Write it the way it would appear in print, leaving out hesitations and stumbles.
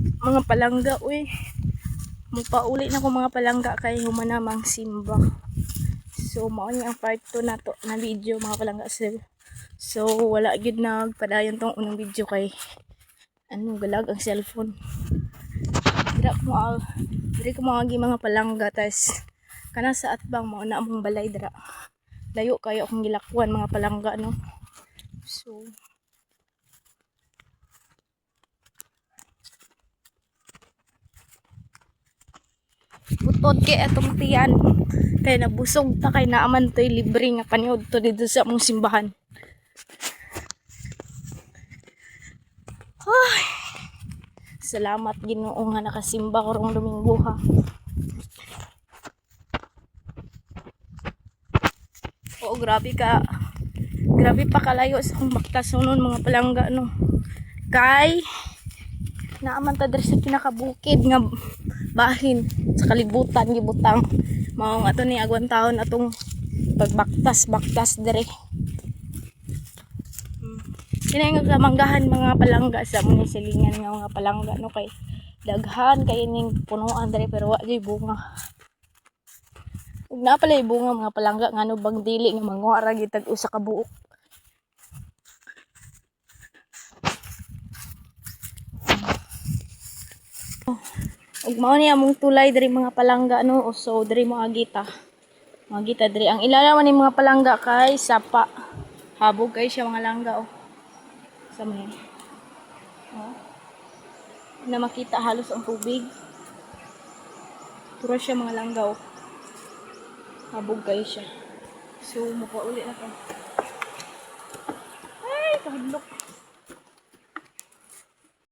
mga palangga uy. Magpauli na ko mga palangga kay humanamang simba. So mao ni ang part 2 na to na video mga palangga sir. So wala gid nagpadayon tong unang video kay galag ang cellphone. Dira ko agi mga palangga tas kana sa atbang mao na among balay dira. Layo kayo akong gilakwan mga palangga no. So butod kay atong tiyan kay nabusog ta kay naaman toy libre nga paniud to dito sa among simbahan. Ay, salamat Ginoo nga nakasimba ko rong Domingo ha. Oo, grabe pa kalayo sa akong baktasonon mga palangga no. Kay naaman ta diri sa pinakabukid nga bahin sa kalibutan gibutang mao nga ato ni agwan taon atong pagbaktas diri. Kini nga manggahan mga palangga sa mga silingan nga mga palangga no kay daghan kay ning punuan diri pero wa jay bunga. Ug na pala bunga mga palangga ngano bang dili nga manguara gitag usa ka buok. Ug mao ni among tulay diri mga palangga no so diri mo agita. Magita diri ang ilalawan ni mga palangga kay sapa. Habog kay siya mga langga oh. Sa may na makita halos ang tubig. Turo siya mga langgaw. Habog kayo siya. So, mapauli na to. Ay, kahadlok.